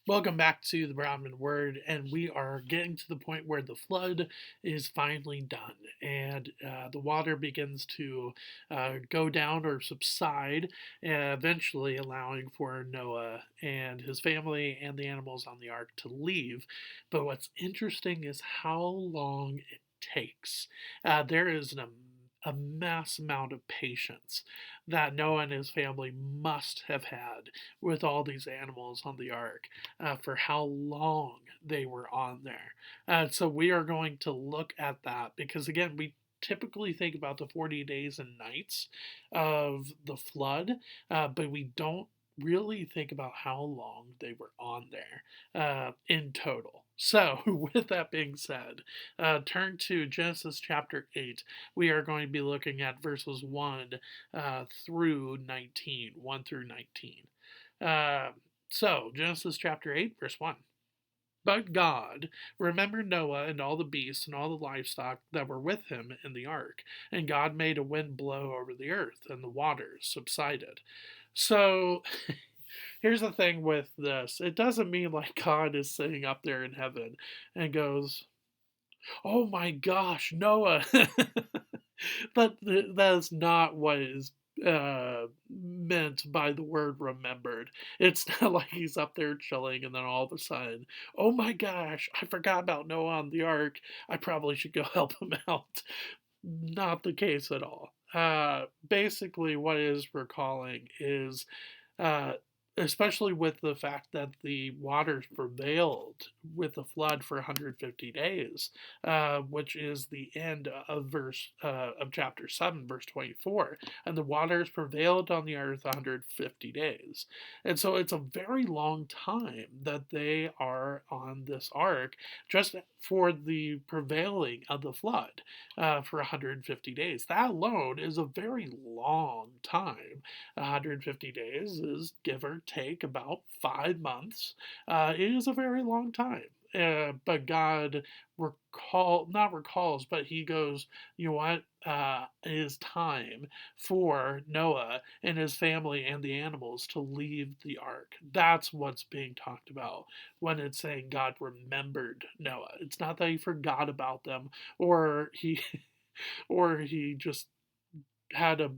Welcome back to the Broadman Word, and we are getting to the point where the flood is finally done, and the water begins to go down or subside, eventually allowing for Noah and his family and the animals on the ark to leave. But what's interesting is how long it takes. There is a mass amount of patience that Noah and his family must have had with all these animals on the ark for how long they were on there. So we are going to look at that because, again, we typically think about the 40 days and nights of the flood, but we don't really think about how long they were on there in total. So, with that being said, turn to Genesis chapter 8. We are going to be looking at verses 1 through 19, 1 through 19. So, Genesis chapter 8, verse 1. But God remembered Noah and all the beasts and all the livestock that were with him in the ark. And God made a wind blow over the earth, and the waters subsided. So, here's the thing with this it doesn't mean like God is sitting up there in heaven and goes, "Oh my gosh, Noah." That is not what is meant by the word remembered. It's not like he's up there chilling and then all of a sudden, oh my gosh, I forgot about Noah on the ark. I probably should go help him out. Not the case at all. Basically, what it is recalling is uh, especially with the fact that the waters prevailed with the flood for 150 days, which is the end of of chapter 7, verse 24, and the waters prevailed on the earth 150 days, and so it's a very long time that they are on this ark just for the prevailing of the flood for 150 days. That alone is a very long time. 150 days is give or take about 5 months. It is a very long time. But God not recalls, but he goes, you know what? It is time for Noah and his family and the animals to leave the ark. That's what's being talked about when it's saying God remembered Noah. It's not that he forgot about them or he or he just had a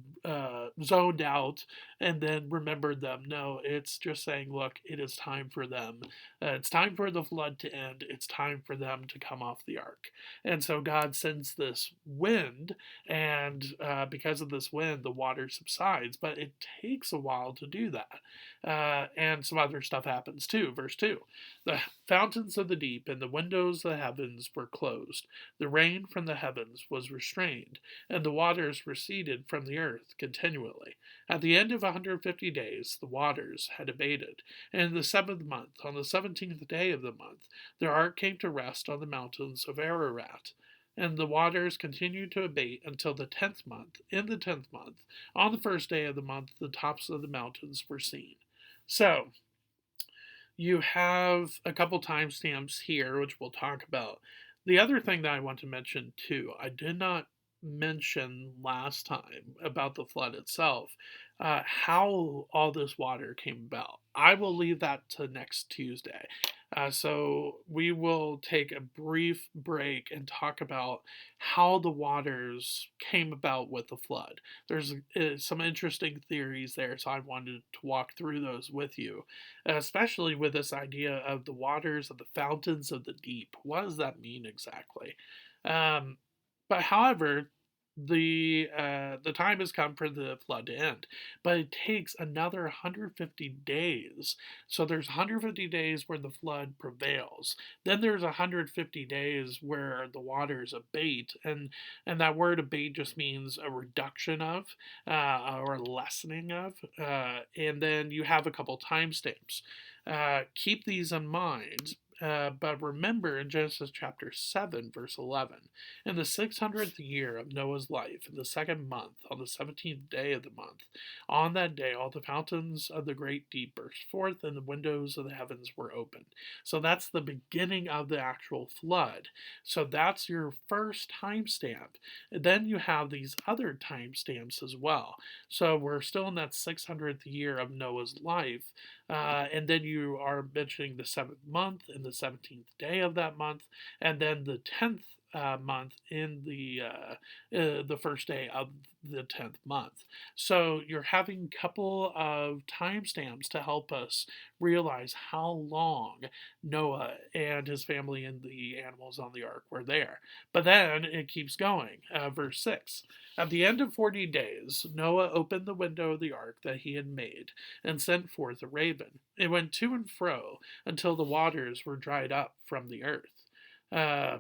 zoned out and then remembered them. No, it's just saying, look, it is time for them. It's time for the flood to end. It's time for them to come off the ark. And so God sends this wind, and because of this wind, the water subsides. But it takes a while to do that. And some other stuff happens too. Verse 2. The fountains of the deep and the windows of the heavens were closed. The rain from the heavens was restrained, and the waters receded from the earth continually. At the end of 150 days, the waters had abated, and in the seventh month, on the 17th day of the month, the ark came to rest on the mountains of Ararat. And the waters continued to abate until the 10th month. In the 10th month, on the first day of the month, the tops of the mountains were seen. So, you have a couple timestamps here, which we'll talk about. The other thing that I want to mention too, I did not mention last time about the flood itself, how all this water came about. I will leave that to next Tuesday. So we will take a brief break and talk about how the waters came about with the flood. There's some interesting theories there, so I wanted to walk through those with you, especially with this idea of the waters of the fountains of the deep. What does that mean exactly? Um, but however, the time has come for the flood to end, but it takes another 150 days. So there's 150 days where the flood prevails. Then there's 150 days where the waters abate, and that word abate just means a reduction of or a lessening of. And then you have a couple timestamps. Keep these in mind But remember in Genesis chapter 7, verse 11, in the 600th year of Noah's life, in the second month, on the 17th day of the month, on that day all the fountains of the great deep burst forth, and the windows of the heavens were opened. So that's the beginning of the actual flood. So that's your first timestamp. Then you have these other timestamps as well. So we're still in that 600th year of Noah's life. And then you are mentioning the seventh month and the 17th day of that month, and then the 10th month in the first day of the 10th month. So you're having a couple of timestamps to help us realize how long Noah and his family and the animals on the ark were there. But then it keeps going. Verse 6. At the end of 40 days, Noah opened the window of the ark that he had made and sent forth a raven. It went to and fro until the waters were dried up from the earth. Uh,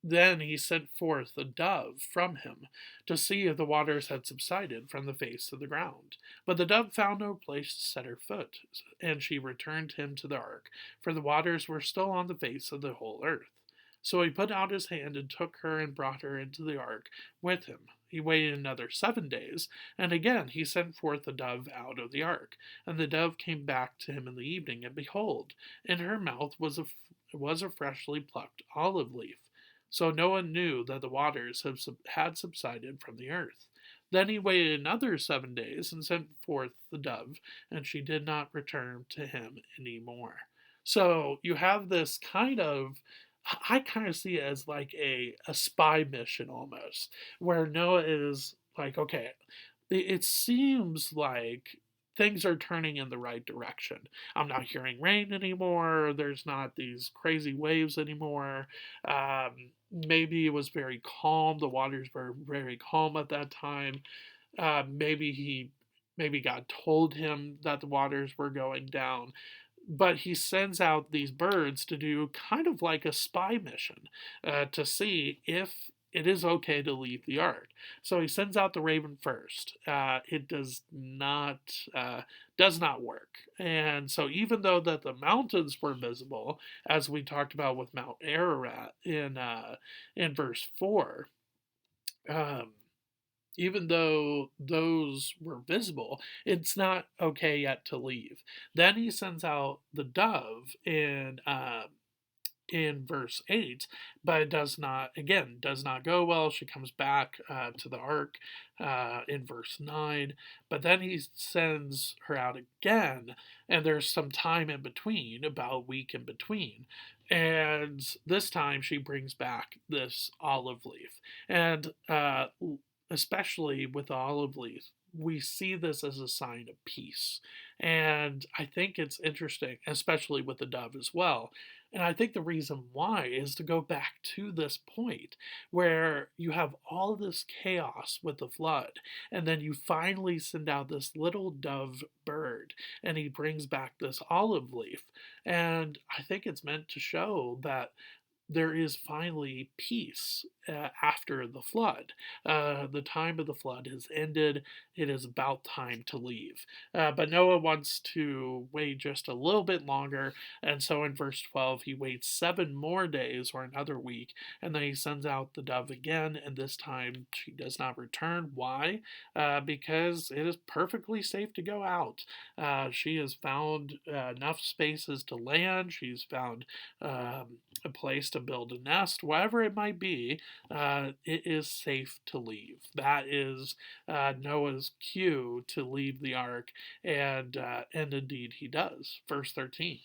then he sent forth a dove from him to see if the waters had subsided from the face of the ground. But the dove found no place to set her foot, and she returned him to the ark, for the waters were still on the face of the whole earth. So he put out his hand and took her and brought her into the ark with him. He waited another 7 days, and again he sent forth the dove out of the ark. And the dove came back to him in the evening, and behold, in her mouth was a freshly plucked olive leaf. So Noah knew that the waters had subsided from the earth. Then he waited another 7 days and sent forth the dove, and she did not return to him any more. So you have this I kind of see it as like a spy mission almost, where Noah is like, okay, it seems like things are turning in the right direction. I'm not hearing rain anymore. There's not these crazy waves anymore. Maybe it was very calm. The waters were very calm at that time. Maybe God told him that the waters were going down, but he sends out these birds to do kind of like a spy mission to see if it is okay to leave the ark. So he sends out the raven first. It does not work, and so even though that the mountains were visible, as we talked about with Mount Ararat in verse 4. Um, Even though those were visible, it's not okay yet to leave. Then he sends out the dove in verse 8, but it does not go well. She comes back to the ark in verse 9, but then he sends her out again, and there's some time in between, about a week in between. And this time she brings back this olive leaf. And especially with the olive leaf, we see this as a sign of peace. And I think it's interesting, especially with the dove as well. And I think the reason why is to go back to this point where you have all this chaos with the flood, and then you finally send out this little dove bird, and he brings back this olive leaf. And I think it's meant to show that there is finally peace after the flood. The time of the flood has ended. It is about time to leave. But Noah wants to wait just a little bit longer, and so in verse 12, he waits 7 more days or another week, and then he sends out the dove again, and this time she does not return. Why? Because it is perfectly safe to go out. She has found enough spaces to land. She's found a place to build a nest, whatever it might be, it is safe to leave. That is Noah's cue to leave the ark, and indeed he does. Verse 13.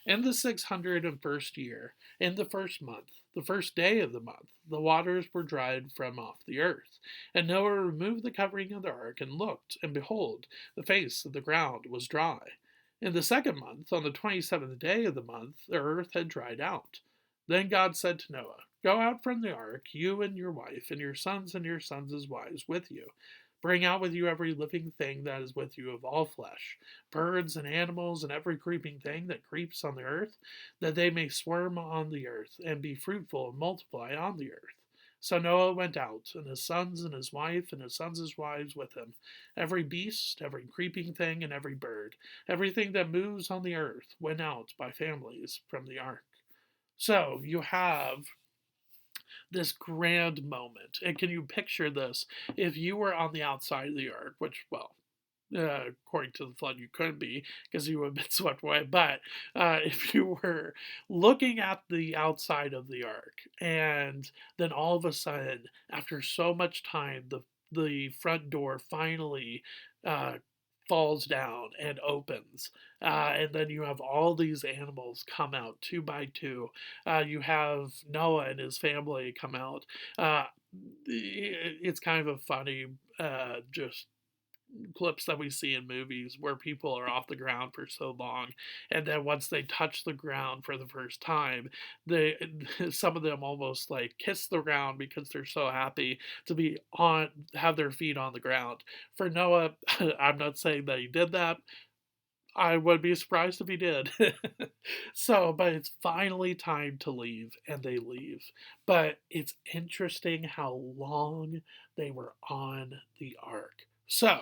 In the 601st year, in the first month, the first day of the month, the waters were dried from off the earth. And Noah removed the covering of the ark and looked, and behold, the face of the ground was dry. In the second month, on the 27th day of the month, the earth had dried out. Then God said to Noah, Go out from the ark, you and your wife, and your sons' wives with you. Bring out with you every living thing that is with you of all flesh, birds and animals, and every creeping thing that creeps on the earth, that they may swarm on the earth, and be fruitful and multiply on the earth. So Noah went out, and his sons and his wife, and his sons' wives with him. Every beast, every creeping thing, and every bird, everything that moves on the earth went out by families from the ark. So you have this grand moment. And can you picture this if you were on the outside of the ark, which, well, according to the flood, you couldn't be because you would have been swept away. But if you were looking at the outside of the ark, and then all of a sudden, after so much time, the front door finally uh, falls down and opens, and then you have all these animals come out two by two. You have Noah and his family come out. Uh, it's kind of a funny, just clips that we see in movies where people are off the ground for so long, and then once they touch the ground for the first time, they some of them almost like kiss the ground because they're so happy to be on have their feet on the ground. For Noah, I'm not saying that he did that. I would be surprised if he did. So, but it's finally time to leave, and they leave. But it's interesting how long they were on the ark. So,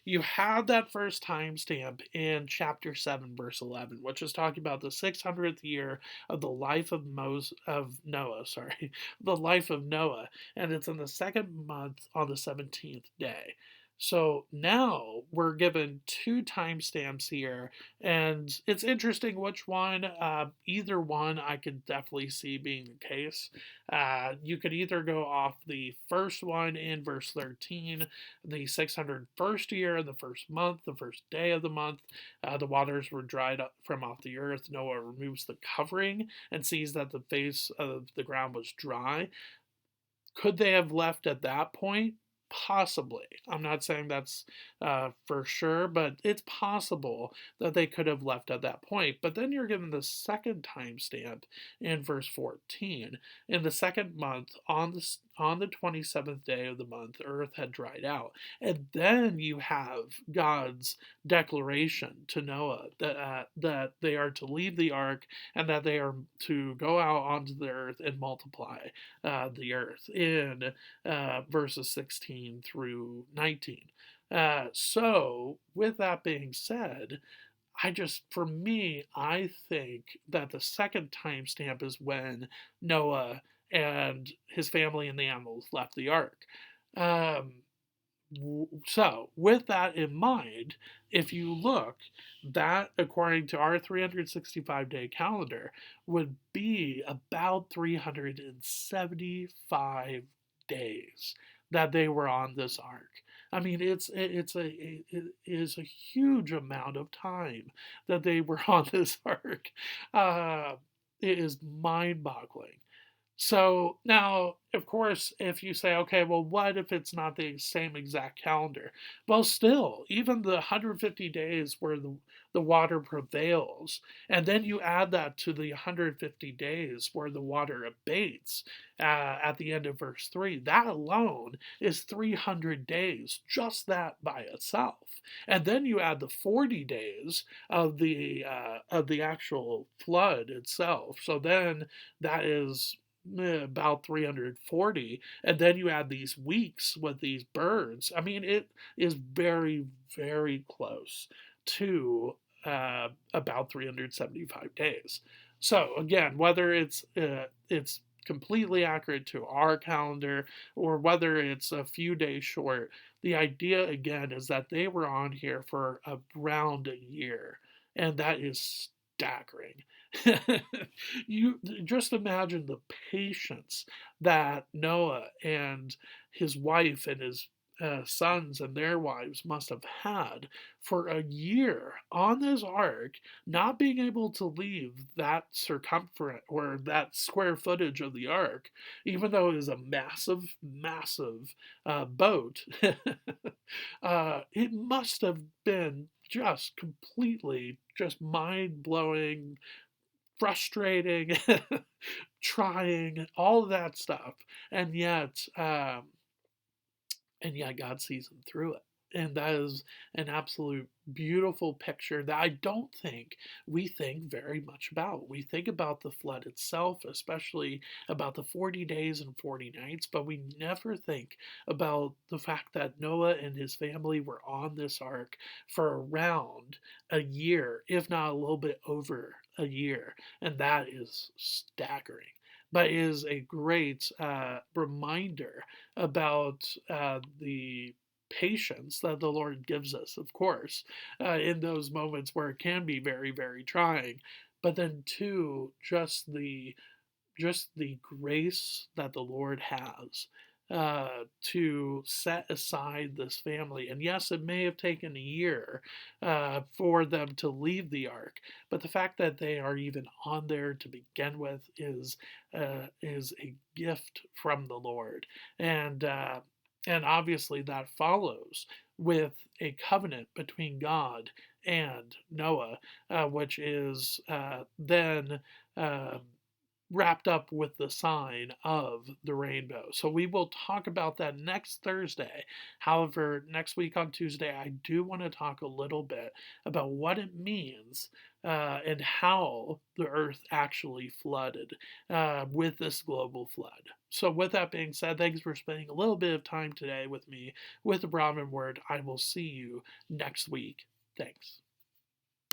you have that first timestamp in chapter 7, verse 11, which is talking about the 600th year of the life of Noah, sorry, the life of Noah, and it's in the second month on the 17th day. So now we're given two timestamps here, and it's interesting which one. Either one I could definitely see being the case. You could either go off the first one in verse 13, the 601st year, the first month, the first day of the month. The waters were dried up from off the earth. Noah removes the covering and sees that the face of the ground was dry. Could they have left at that point? Possibly. I'm not saying that's for sure, but it's possible that they could have left at that point. But then you're given the second timestamp in verse 14. In the second month, on the 27th day of the month, earth had dried out. And then you have God's declaration to Noah that they are to leave the ark and that they are to go out onto the earth and multiply the earth in verses 16 through 19. So, with that being said, for me, I think that the second timestamp is when Noah and his family and the animals left the ark. Um, so, with that in mind, if you look, that according to our 365-day calendar would be about 375 days that they were on this ark. I mean, it is a huge amount of time that they were on this ark. Uh, it is mind-boggling. So now, of course, if you say, okay, well, what if it's not the same exact calendar? Well, still, even the 150 days where the water prevails, and then you add that to the 150 days where the water abates at the end of verse 3, that alone is 300 days, just that by itself. And then you add the 40 days of the actual flood itself. So then that is about 340, and then you add these weeks with these birds. I mean, it is very, very close to about 375 days. So again, whether it's completely accurate to our calendar or whether it's a few days short, the idea again is that they were on here for around a year, and that is staggering. You just imagine the patience that Noah and his wife and his sons and their wives must have had for a year on this ark, not being able to leave that circumference or that square footage of the ark, even though it is a massive, massive boat. It must have been just completely just mind blowing, frustrating, trying, all of that stuff, and yet God sees him through it. And that is an absolute beautiful picture that I don't think we think very much about. We think about the flood itself, especially about the 40 days and 40 nights, but we never think about the fact that Noah and his family were on this ark for around a year, if not a little bit over a year. And that is staggering. But is a great reminder about the patience that the Lord gives us, of course, in those moments where it can be very, very trying. But then, too, just the grace that the Lord has to set aside this family. And yes, it may have taken a year for them to leave the ark, but the fact that they are even on there to begin with is a gift from the Lord, and obviously that follows with a covenant between God and Noah, which is then. Uh, Wrapped up with the sign of the rainbow. So we will talk about that next Thursday. However, next week on Tuesday, I do want to talk a little bit about what it means and how the earth actually flooded with this global flood. So, with that being said, thanks for spending a little bit of time today with me with the Broadman Word. I will see you next week. Thanks.